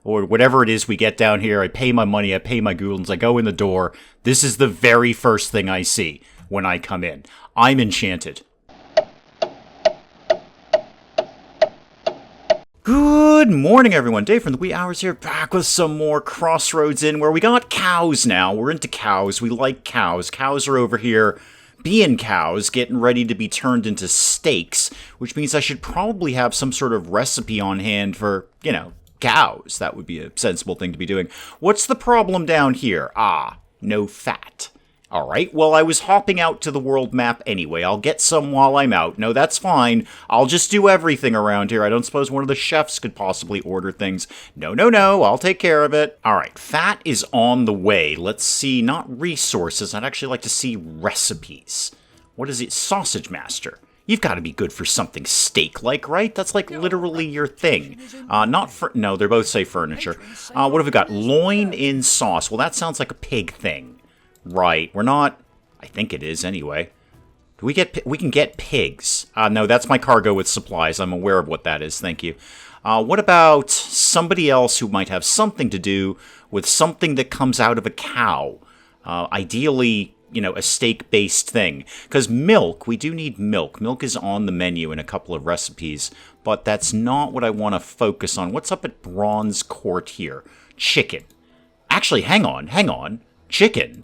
or whatever it is we get down here. I pay my money, I pay my goulds, I go in the door. This is the very first thing I see when I come in. I'm enchanted. Good morning, everyone. Dave from the wee hours here, back with some more Crossroads Inn, where we got cows now. We're into cows. We like cows. Cows are over here being cows, getting ready to be turned into steaks, which means I should probably have some sort of recipe on hand for, cows. That would be a sensible thing to be doing. What's the problem down here? No fat. All right, well, I was hopping out to the world map anyway. I'll get some while I'm out. No, that's fine. I'll just do everything around here. I don't suppose one of the chefs could possibly order things. No, I'll take care of it. All right, fat is on the way. Let's see, not resources. I'd actually like to see recipes. What is it? Sausage master. You've got to be good for something steak-like, right? That's like literally your thing. No, they both say furniture. What have we got? Loin in sauce. Well, that sounds like a pig thing. Right, we're not... I think it is, anyway. We can get pigs. No, that's my cargo with supplies. I'm aware of what that is, thank you. What about somebody else who might have something to do with something that comes out of a cow? Ideally, a steak-based thing. Because milk, we do need milk. Milk is on the menu in a couple of recipes, but that's not what I want to focus on. What's up at Bronze Court here? Chicken. Actually, hang on. Chicken.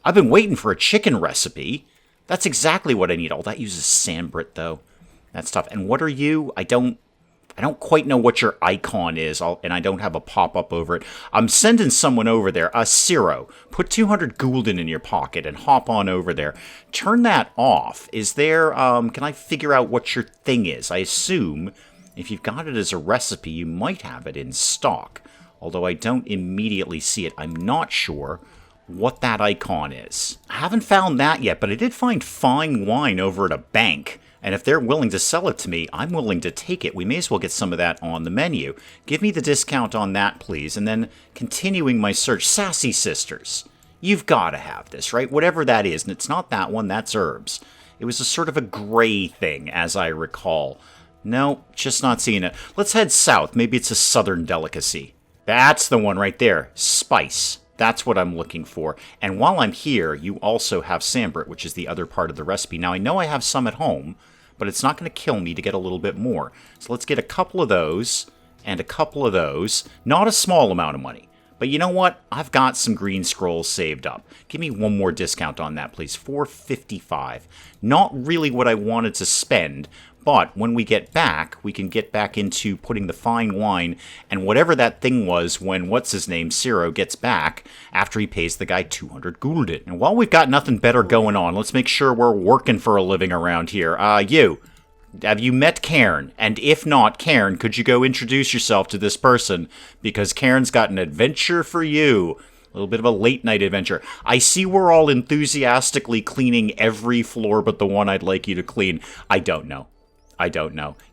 I've been waiting for a chicken recipe. That's exactly what I need. Oh, that uses sandbrit, though. That's tough. And what are you? I don't quite know what your icon is, and I don't have a pop-up over it. I'm sending someone over there. Ciro, put 200 gulden in your pocket and hop on over there. Turn that off. Is there, can I figure out what your thing is? I assume if you've got it as a recipe, you might have it in stock. Although I don't immediately see it. I'm not sure what that icon is. I haven't found that yet, but I did find fine wine over at a bank, and if they're willing to sell it to me, I'm willing to take it. We may as well get some of that on the menu. Give me the discount on that, please, and then continuing my search. Sassy Sisters. You've got to have this, right? Whatever that is, and it's not that one, that's herbs. It was a sort of a gray thing, as I recall. No, just not seeing it. Let's head south. Maybe it's a southern delicacy. That's the one right there. Spice. That's what I'm looking for. And while I'm here, you also have sandbrit, which is the other part of the recipe. Now, I know I have some at home, but it's not going to kill me to get a little bit more. So let's get a couple of those and a couple of those. Not a small amount of money. But you know what? I've got some green scrolls saved up. Give me one more discount on that, please. $4.55. Not really what I wanted to spend, but when we get back, we can get back into putting the fine wine and whatever that thing was when, what's-his-name, Ciro, gets back after he pays the guy 200 gulden. And while we've got nothing better going on, let's make sure we're working for a living around here. Have you met Cairn? And if not, Cairn, could you go introduce yourself to this person? Because Cairn's got an adventure for you. A little bit of a late-night adventure. I see we're all enthusiastically cleaning every floor but the one I'd like you to clean. I don't know.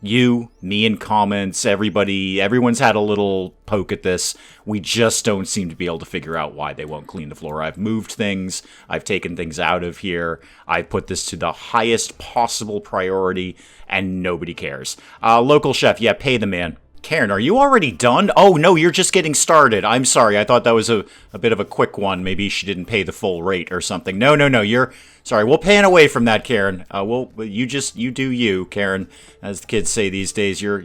You, me in comments, everyone's had a little poke at this. We just don't seem to be able to figure out why they won't clean the floor. I've moved things. I've taken things out of here. I put this to the highest possible priority, and nobody cares. Local chef, yeah, pay the man. Karen, are you already done? Oh, no, you're just getting started. I'm sorry. I thought that was a bit of a quick one. Maybe she didn't pay the full rate or something. No, you're... Sorry, we'll pan away from that, Karen. You do you, Karen. As the kids say these days, you're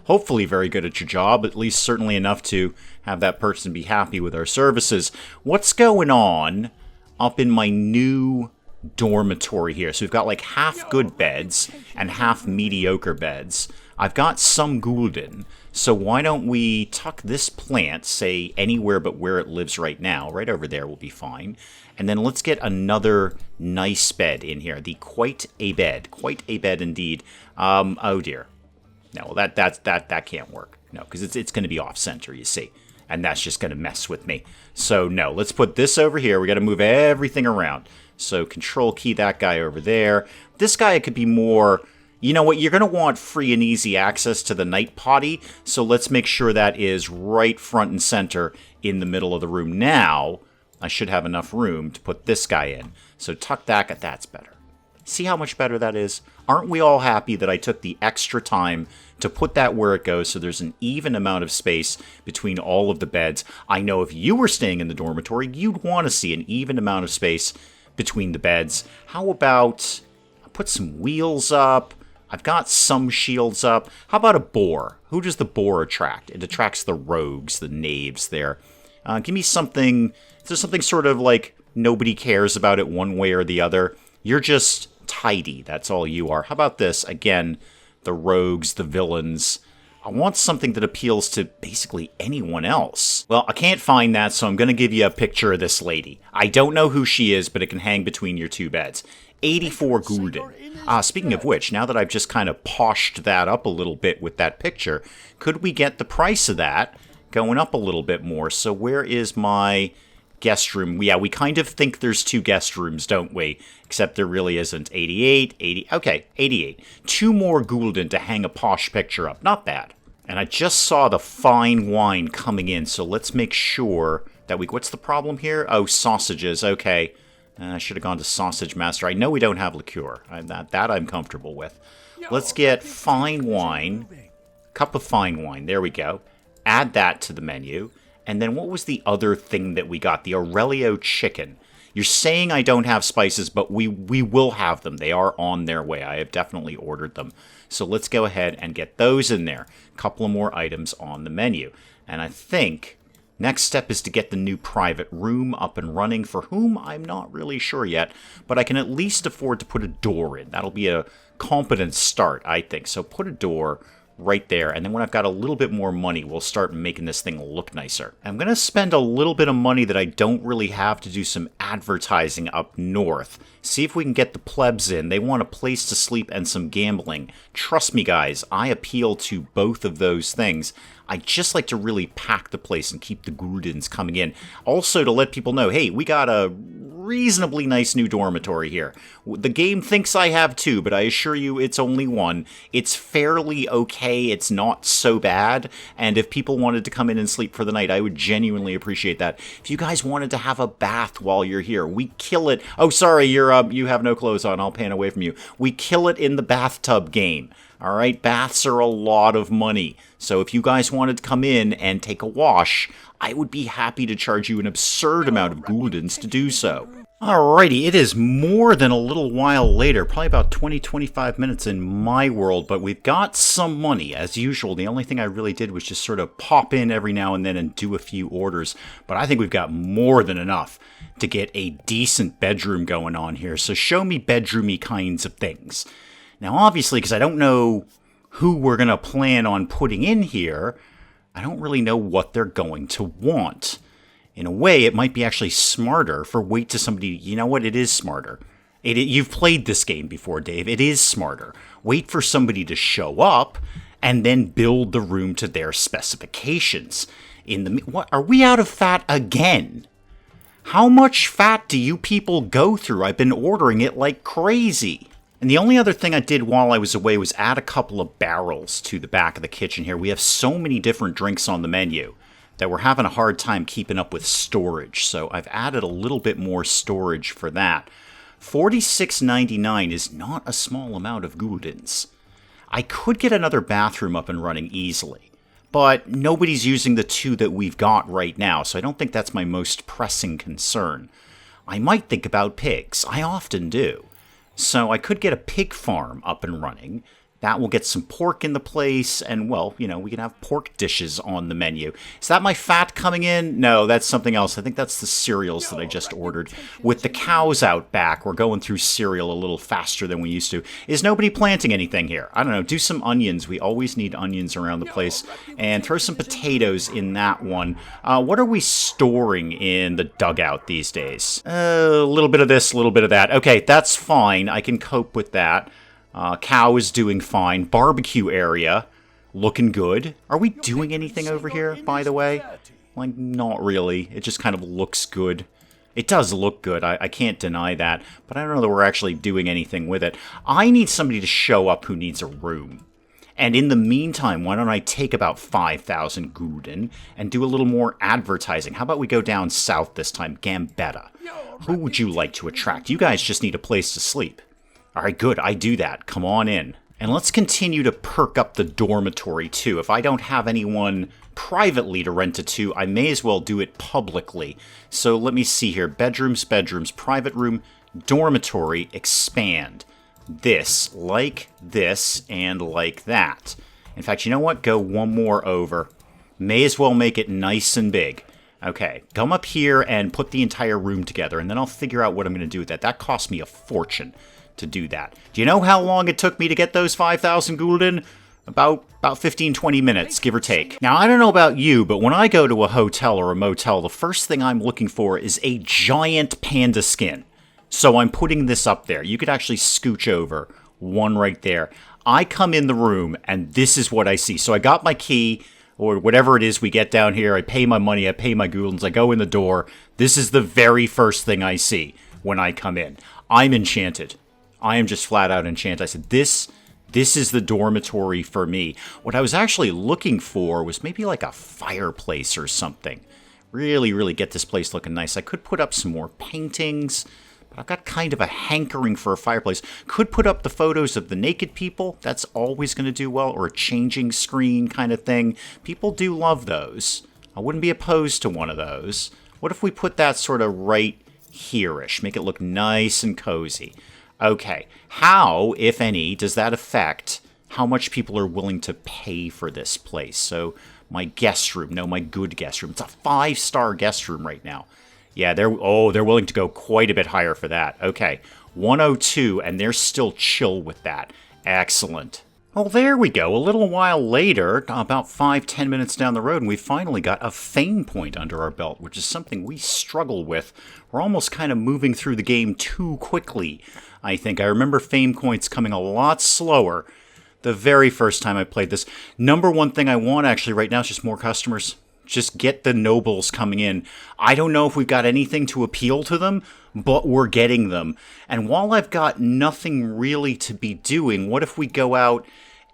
hopefully very good at your job, at least certainly enough to have that person be happy with our services. What's going on up in my new dormitory here? So we've got like half good beds and half mediocre beds. I've got some gulden, so why don't we tuck this plant, say, anywhere but where it lives right now. Right over there will be fine. And then let's get another nice bed in here. The quite a bed indeed. Oh dear. No, that can't work. No, because it's going to be off-center, you see. And that's just going to mess with me. So no, let's put this over here. We got to move everything around. So control key that guy over there. This guy could be more... You know what, you're going to want free and easy access to the night potty, so let's make sure that is right front and center in the middle of the room. Now, I should have enough room to put this guy in. So tuck that, that's better. See how much better that is? Aren't we all happy that I took the extra time to put that where it goes so there's an even amount of space between all of the beds. I know if you were staying in the dormitory, you'd want to see an even amount of space between the beds. How about put some wheels up? I've got some shields up. How about a boar? Who does the boar attract? It attracts the rogues, the knaves there. Give me something. Is there something sort of like nobody cares about it one way or the other? You're just tidy. That's all you are. How about this? Again, the rogues, the villains. I want something that appeals to basically anyone else. Well, I can't find that, so I'm going to give you a picture of this lady. I don't know who she is, but it can hang between your two beds. 84 gulden. Speaking of which, now that I've just kind of poshed that up a little bit with that picture, could we get the price of that going up a little bit more? So where is my guest room? Yeah, we kind of think there's two guest rooms, don't we? Except there really isn't. 88, 80, okay, 88. 2 more gulden to hang a posh picture up. Not bad. And I just saw the fine wine coming in, so let's make sure that what's the problem here? Oh, sausages, okay. I should have gone to Sausage Master. I know we don't have liqueur. That I'm comfortable with. Let's get fine wine. Cup of fine wine. There we go. Add that to the menu. And then what was the other thing that we got? The Aurelio chicken. You're saying I don't have spices, but we will have them. They are on their way. I have definitely ordered them. So let's go ahead and get those in there. A couple of more items on the menu. And I think next step is to get the new private room up and running, for whom I'm not really sure yet, but I can at least afford to put a door in. That'll be a competent start, I think. So put a door right there, and then when I've got a little bit more money, we'll start making this thing look nicer. I'm going to spend a little bit of money that I don't really have to do some advertising up north. See if we can get the plebs in. They want a place to sleep and some gambling. Trust me, guys, I appeal to both of those things. I just like to really pack the place and keep the guldens coming in. Also to let people know, hey, we got a reasonably nice new dormitory here. The game thinks I have 2, but I assure you it's only 1. It's fairly okay. It's not so bad. And if people wanted to come in and sleep for the night, I would genuinely appreciate that. If you guys wanted to have a bath while you're here, we kill it. Oh, sorry, you have no clothes on. I'll pan away from you. We kill it in the bathtub game. All right, baths are a lot of money. So if you guys wanted to come in and take a wash, I would be happy to charge you an absurd amount of guldens to do so. Alrighty, it is more than a little while later, probably about 20-25 minutes in my world, but we've got some money, as usual. The only thing I really did was just sort of pop in every now and then and do a few orders, but I think we've got more than enough to get a decent bedroom going on here, so show me bedroomy kinds of things. Now, obviously, because I don't know who we're going to plan on putting in here, I don't really know what they're going to want. In a way, it might be actually smarter for wait to somebody... You know what? It is smarter. You've played this game before, Dave. It is smarter. Wait for somebody to show up and then build the room to their specifications. What? Are we out of fat again? How much fat do you people go through? I've been ordering it like crazy. And the only other thing I did while I was away was add a couple of barrels to the back of the kitchen here. We have so many different drinks on the menu that we're having a hard time keeping up with storage. So I've added a little bit more storage for that. $46.99 is not a small amount of guldens. I could get another bathroom up and running easily, but nobody's using the 2 that we've got right now, so I don't think that's my most pressing concern. I might think about pigs. I often do. So I could get a pig farm up and running. That will get some pork in the place, and, well, you know, we can have pork dishes on the menu. Is that my fat coming in? No, that's something else. I think that's the cereals that I just ordered. With the cows out back, we're going through cereal a little faster than we used to. Is nobody planting anything here? I don't know. Do some onions. We always need onions around the place. And throw some potatoes in that one. What are we storing in the dugout these days? A little bit of this, a little bit of that. Okay, that's fine. I can cope with that. Cow is doing fine. Barbecue area, looking good. Are we doing anything over here, by the way? Like, not really. It just kind of looks good. It does look good. I can't deny that. But I don't know that we're actually doing anything with it. I need somebody to show up who needs a room. And in the meantime, why don't I take about 5,000 gulden and do a little more advertising? How about we go down south this time? Gambetta. Who would you like to attract? You guys just need a place to sleep. All right, good. I do that. Come on in. And let's continue to perk up the dormitory, too. If I don't have anyone privately to rent it to, I may as well do it publicly. So let me see here. Bedrooms, bedrooms, private room, dormitory, expand. This, and like that. In fact, you know what? Go one more over. May as well make it nice and big. Okay, come up here and put the entire room together, and then I'll figure out what I'm going to do with that. That cost me a fortune to do that. Do you know how long it took me to get those 5,000 gulden? About 15, 20 minutes, give or take. Now, I don't know about you, but when I go to a hotel or a motel, the first thing I'm looking for is a giant panda skin. So I'm putting this up there. You could actually scooch over. One right there. I come in the room, and this is what I see. So I got my key, or whatever it is we get down here. I pay my money, I pay my guldens, I go in the door. This is the very first thing I see when I come in. I'm enchanted. I am just flat out enchanted. I said, this is the dormitory for me. What I was actually looking for was maybe like a fireplace or something. Really, really get this place looking nice. I could put up some more paintings, but I've got kind of a hankering for a fireplace. Could put up the photos of the naked people. That's always going to do well. Or a changing screen kind of thing. People do love those. I wouldn't be opposed to one of those. What if we put that sort of right here-ish? Make it look nice and cozy. Okay, how, if any, does that affect how much people are willing to pay for this place? So, my guest room, no, my good guest room. It's a 5-star guest room right now. Yeah, they're willing to go quite a bit higher for that. Okay, 102, and they're still chill with that. Excellent. Well, there we go. A little while later, about 5-10 minutes down the road, and we finally got a fame point under our belt, which is something we struggle with. We're almost kind of moving through the game too quickly, I think. I remember fame points coming a lot slower the very first time I played this. Number one thing I want actually right now is just more customers. Just get the nobles coming in. I don't know if we've got anything to appeal to them, but we're getting them. And while I've got nothing really to be doing, what if we go out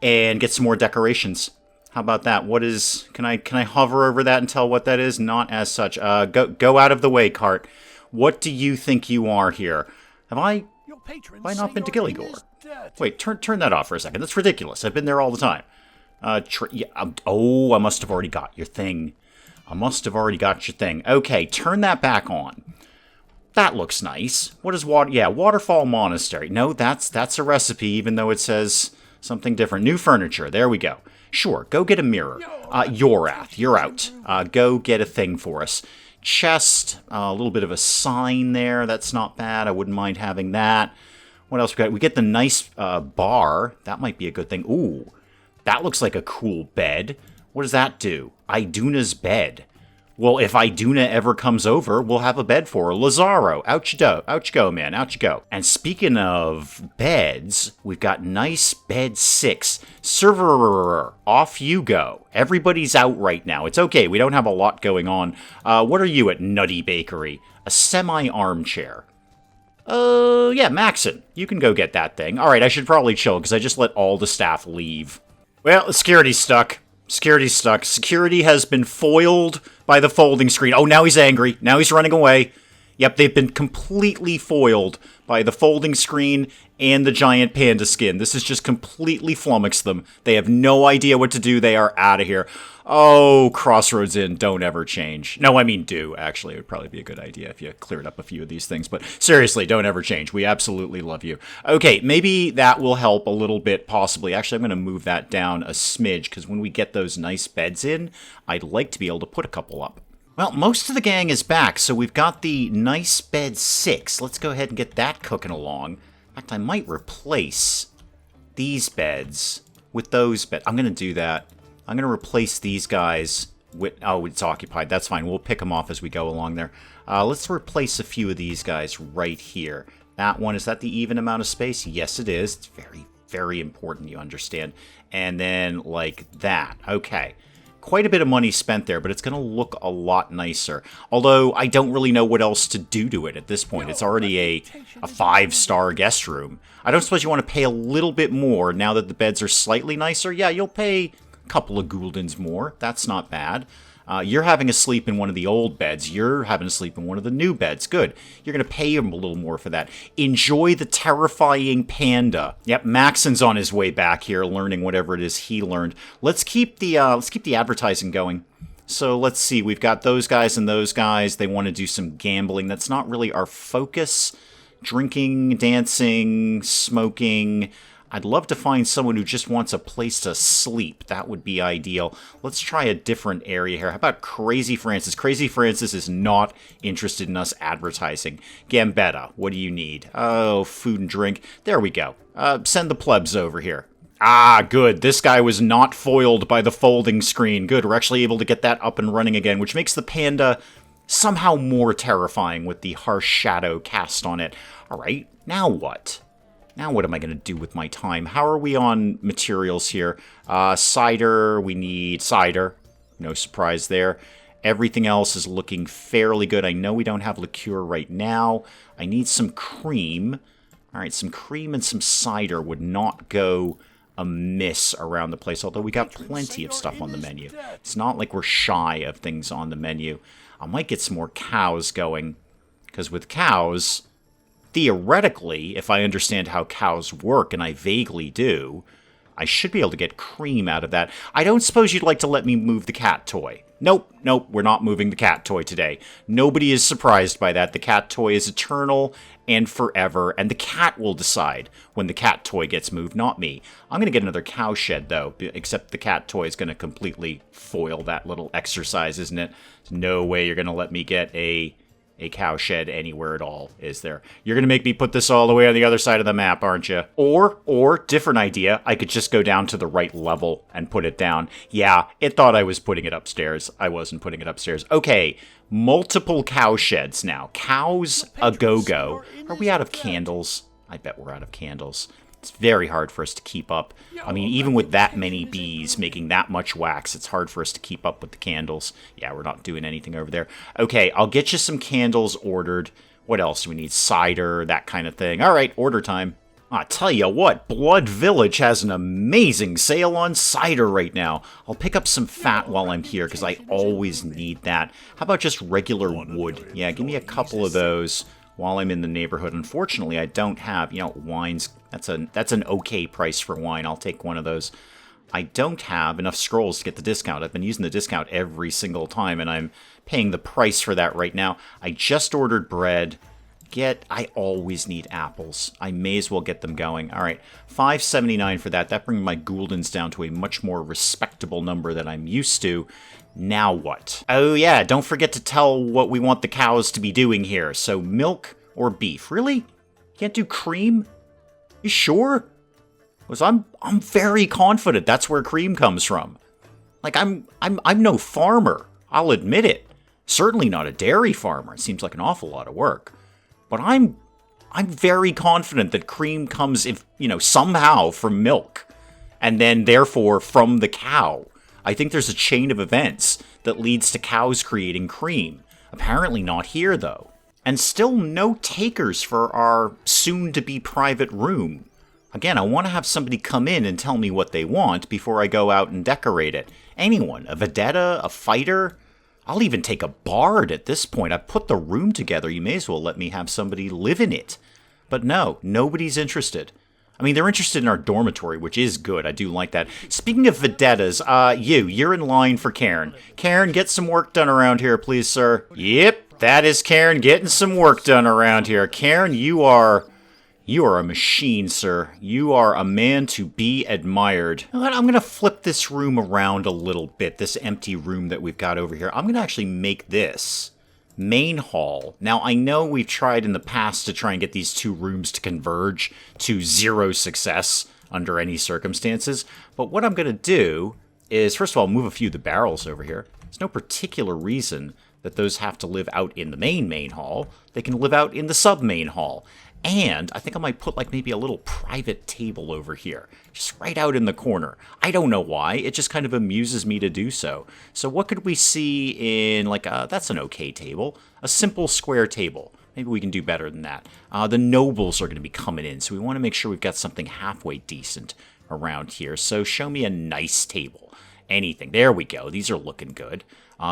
and get some more decorations? How about that? What is... Can I hover over that and tell what that is? Not as such. Go out of the way, cart. What do you think you are here? Have I not been to Gilligore? Wait, turn that off for a second. That's ridiculous. I've been there all the time. I must have already got your thing. Okay, turn that back on. That looks nice. What is Waterfall Monastery. No, that's a recipe, even though it says something different. New furniture. There we go. Sure, go get a mirror. Yorath, you're out. Go get a thing for us. Chest, a little bit of a sign there. That's not bad. I wouldn't mind having that. What else we got? We get the nice bar. That might be a good thing. Ooh, that looks like a cool bed. What does that do? Iduna's bed. Well, if Iduna ever comes over, we'll have a bed for her. Lazaro, out you go, man, out you go. And speaking of beds, we've got nice bed 6. Server, off you go. Everybody's out right now. It's okay, we don't have a lot going on. What are you at, Nutty Bakery? A semi-armchair. Yeah, Maxon, you can go get that thing. Alright, I should probably chill, because I just let all the staff leave. Well, security's stuck. Security has been foiled by the folding screen. Oh, now he's angry. Now he's running away. Yep, they've been completely foiled by the folding screen and the giant panda skin. This has just completely flummoxed them. They have no idea what to do. They are out of here. Oh, Crossroads Inn, don't ever change. No, I mean do, actually. It would probably be a good idea if you cleared up a few of these things. But seriously, don't ever change. We absolutely love you. Okay, maybe that will help a little bit, possibly. Actually, I'm going to move that down a smidge, because when we get those nice beds in, I'd like to be able to put a couple up. Well, most of the gang is back, so we've got the nice bed 6. Let's go ahead and get that cooking along. In fact, I might replace these beds with those beds. I'm going to do that. I'm going to replace these guys with... Oh, it's occupied. That's fine. We'll pick them off as we go along there. Let's replace a few of these guys right here. That one, is that the even amount of space? Yes, it is. It's very, very important, you understand. And then like that. Okay. Quite a bit of money spent there, but it's going to look a lot nicer. Although, I don't really know what else to do to it at this point. It's already a 5-star guest room. I don't suppose you want to pay a little bit more now that the beds are slightly nicer? Yeah, you'll pay a couple of guldens more. That's not bad. You're having a sleep in one of the old beds. You're having a sleep in one of the new beds. Good. You're going to pay him a little more for that. Enjoy the terrifying panda. Yep, Maxon's on his way back here, learning whatever it is he learned. Let's keep the advertising going. So let's see. We've got those guys and those guys. They want to do some gambling. That's not really our focus. Drinking, dancing, smoking. I'd love to find someone who just wants a place to sleep. That would be ideal. Let's try a different area here. How about Crazy Francis? Crazy Francis is not interested in us advertising. Gambetta, what do you need? Oh, food and drink. There we go. Send the plebs over here. Ah, good. This guy was not foiled by the folding screen. Good, we're actually able to get that up and running again, which makes the panda somehow more terrifying with the harsh shadow cast on it. All right, now what? Now what am I going to do with my time? How are we on materials here? Cider, we need cider. No surprise there. Everything else is looking fairly good. I know we don't have liqueur right now. I need some cream. All right, some cream and some cider would not go amiss around the place, although we got plenty of stuff on the menu. It's not like we're shy of things on the menu. I might get some more cows going, because with cows, theoretically, if I understand how cows work, and I vaguely do, I should be able to get cream out of that. I don't suppose you'd like to let me move the cat toy. Nope, we're not moving the cat toy today. Nobody is surprised by that. The cat toy is eternal and forever, and the cat will decide when the cat toy gets moved, not me. I'm going to get another cow shed, though, except the cat toy is going to completely foil that little exercise, isn't it? There's no way you're going to let me get a cow shed anywhere at all, is there? You're going to make me put this all the way on the other side of the map, aren't you? Or, different idea, I could just go down to the right level and put it down. Yeah, it thought I was putting it upstairs. I wasn't putting it upstairs. Okay, multiple cow sheds now. Cows a go-go. Are we out of candles? I bet we're out of candles. It's very hard for us to keep up. I mean, even with that many bees making that much wax, it's hard for us to keep up with the candles. Yeah, we're not doing anything over there. Okay, I'll get you some candles ordered. What else do we need? Cider, that kind of thing. All right, order time. I tell you what, Blood Village has an amazing sale on cider right now. I'll pick up some fat while I'm here, because I always need that. How about just regular wood? Yeah, give me a couple of those while I'm in the neighborhood. Unfortunately, I don't have, wines. That's an okay price for wine. I'll take one of those. I don't have enough scrolls to get the discount. I've been using the discount every single time, and I'm paying the price for that right now. I just ordered bread. I always need apples. I may as well get them going. All right, $5.79 for that. That brings my Gouldens down to a much more respectable number than I'm used to. Now what? Oh yeah, don't forget to tell what we want the cows to be doing here. So milk or beef? Really? Can't do cream? You sure? Because I'm very confident that's where cream comes from. Like I'm no farmer. I'll admit it. Certainly not a dairy farmer. It seems like an awful lot of work. But I'm very confident that cream comes, somehow from milk, and then therefore from the cow. I think there's a chain of events that leads to cows creating cream. Apparently not here, though. And still no takers for our soon-to-be private room. Again, I want to have somebody come in and tell me what they want before I go out and decorate it. Anyone. A vedetta, a fighter. I'll even take a bard at this point. I've put the room together. You may as well let me have somebody live in it. But no, nobody's interested. I mean, they're interested in our dormitory, which is good. I do like that. Speaking of vedettas, you're in line for Karen. Karen, get some work done around here, please, sir. Yep, that is Karen getting some work done around here. Karen, you are a machine, sir. You are a man to be admired. You know what? I'm going to flip this room around a little bit, this empty room that we've got over here. I'm going to actually make this main hall. Now, I know we've tried in the past to try and get these two rooms to converge to zero success under any circumstances, but what I'm going to do is, first of all, move a few of the barrels over here. There's no particular reason that those have to live out in the main hall. They can live out in the sub-main hall. And I think I might put maybe a little private table over here, just right out in the corner. I don't know why. It just kind of amuses me to do so. So what could we see in that's an okay table, a simple square table. Maybe we can do better than that. The nobles are going to be coming in, so we want to make sure we've got something halfway decent around here. So show me a nice table. Anything. There we go. These are looking good.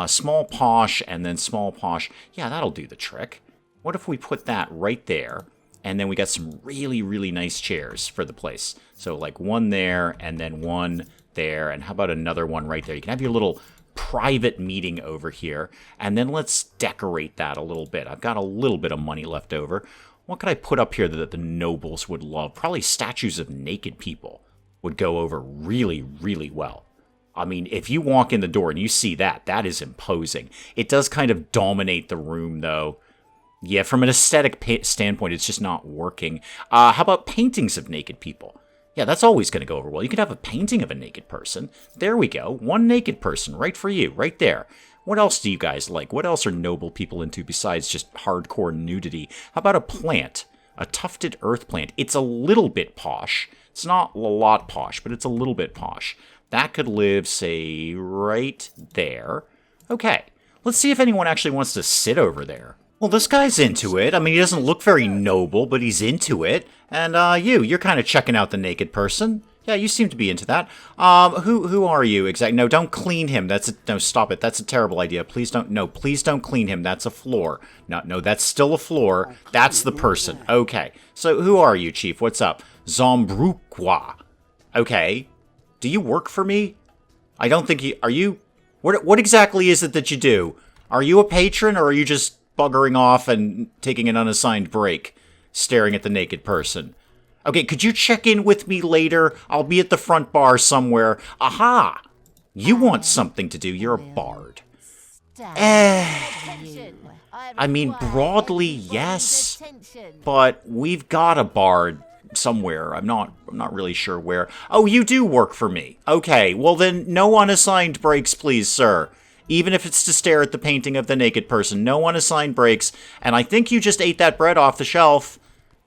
Small posh and then small posh. Yeah, that'll do the trick. What if we put that right there? And then we got some really, really nice chairs for the place. So like one there and then one there. And how about another one right there? You can have your little private meeting over here. And then let's decorate that a little bit. I've got a little bit of money left over. What could I put up here that the nobles would love? Probably statues of naked people would go over really, really well. I mean, if you walk in the door and you see that, that is imposing. It does kind of dominate the room, though. Yeah, from an aesthetic standpoint, it's just not working. How about paintings of naked people? Yeah, that's always going to go over well. You could have a painting of a naked person. There we go. One naked person, right for you, right there. What else do you guys like? What else are noble people into besides just hardcore nudity? How about a plant? A tufted earth plant. It's a little bit posh. It's not a lot posh, but it's a little bit posh. That could live, say, right there. Okay, let's see if anyone actually wants to sit over there. Well, this guy's into it. I mean, he doesn't look very noble, but he's into it. And you're kind of checking out the naked person. Yeah, you seem to be into that. Who are you exactly? No, don't clean him. No, stop it. That's a terrible idea. Please don't clean him. That's a floor. No, that's still a floor. That's the person. Okay. So who are you, Chief? What's up? Zombruqua. Okay. Do you work for me? I don't think you... Are you... What exactly is it that you do? Are you a patron, or are you just buggering off and taking an unassigned break, staring at the naked person? Okay, could you check in with me later? I'll be at the front bar somewhere. Aha! You want something to do. You're a bard. I mean, broadly, yes. But we've got a bard somewhere. I'm not really sure where. Oh, you do work for me. Okay, well then, no unassigned breaks, please, sir. Even if it's to stare at the painting of the naked person. No unassigned breaks. And I think you just ate that bread off the shelf.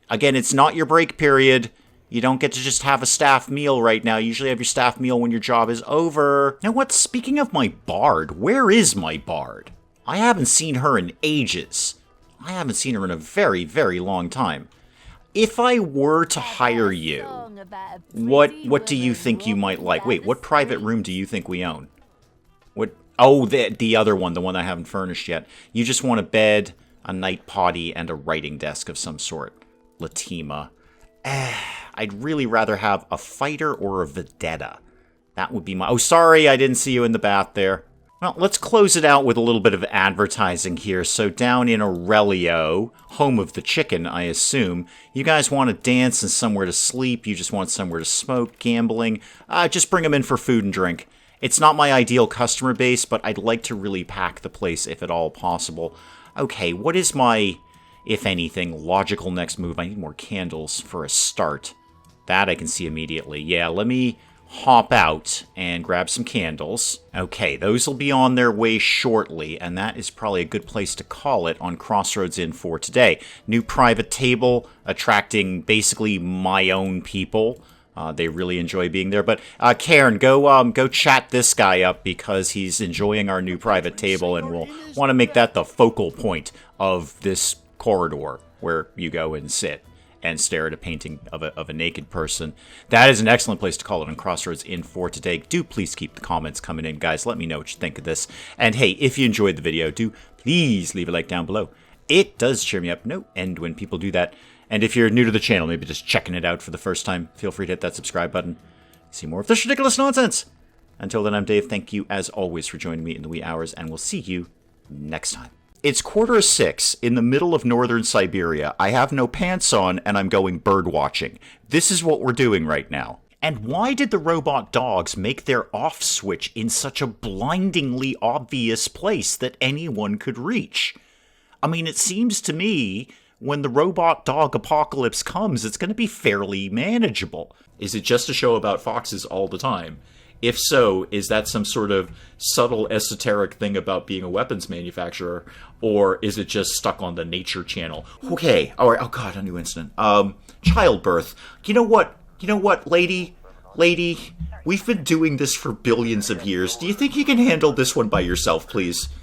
Again, it's not your break period. You don't get to just have a staff meal right now. You usually have your staff meal when your job is over. Now what? Speaking of my bard, where is my bard? I haven't seen her in ages. I haven't seen her in a very, very long time. If I were to hire you, what do you think you might like? Wait, what private room do you think we own? What? Oh, the other one, the one I haven't furnished yet. You just want a bed, a night potty, and a writing desk of some sort. Latima. I'd really rather have a fighter or a vedetta. That would be my... Oh, sorry, I didn't see you in the bath there. Well, let's close it out with a little bit of advertising here. So down in Aurelio, home of the chicken, I assume, you guys want to dance and somewhere to sleep. You just want somewhere to smoke, gambling. Just bring them in for food and drink. It's not my ideal customer base, but I'd like to really pack the place if at all possible. Okay, what is my... if anything, logical next move? I need more candles for a start. That I can see immediately. Yeah, let me hop out and grab some candles. Okay, those will be on their way shortly, and that is probably a good place to call it on Crossroads Inn for today. New private table, attracting basically my own people. They really enjoy being there. But Cairn, go chat this guy up because he's enjoying our new private table, and we'll want to make that the focal point of this corridor where you go and sit and stare at a painting of a naked person. That is an excellent place to call it on Crossroads Inn for today. Do please keep the comments coming in, guys. Let me know what you think of this. And hey, if you enjoyed the video, do please leave a like down below. It does cheer me up no end when people do that. And if you're new to the channel, maybe just checking it out for the first time, feel free to hit that subscribe button. See more of this ridiculous nonsense. Until then, I'm Dave. Thank you, as always, for joining me in the wee hours, and we'll see you next time. It's 5:45 in the middle of northern Siberia. I have no pants on, and I'm going bird watching. This is what we're doing right now. And why did the robot dogs make their off switch in such a blindingly obvious place that anyone could reach? I mean, it seems to me when the robot dog apocalypse comes, it's going to be fairly manageable. Is it just a show about foxes all the time? If so, is that some sort of subtle esoteric thing about being a weapons manufacturer, or is it just stuck on the Nature Channel? Okay, all right. Oh God, a new incident. Childbirth. You know what, lady? We've been doing this for billions of years. Do you think you can handle this one by yourself, please?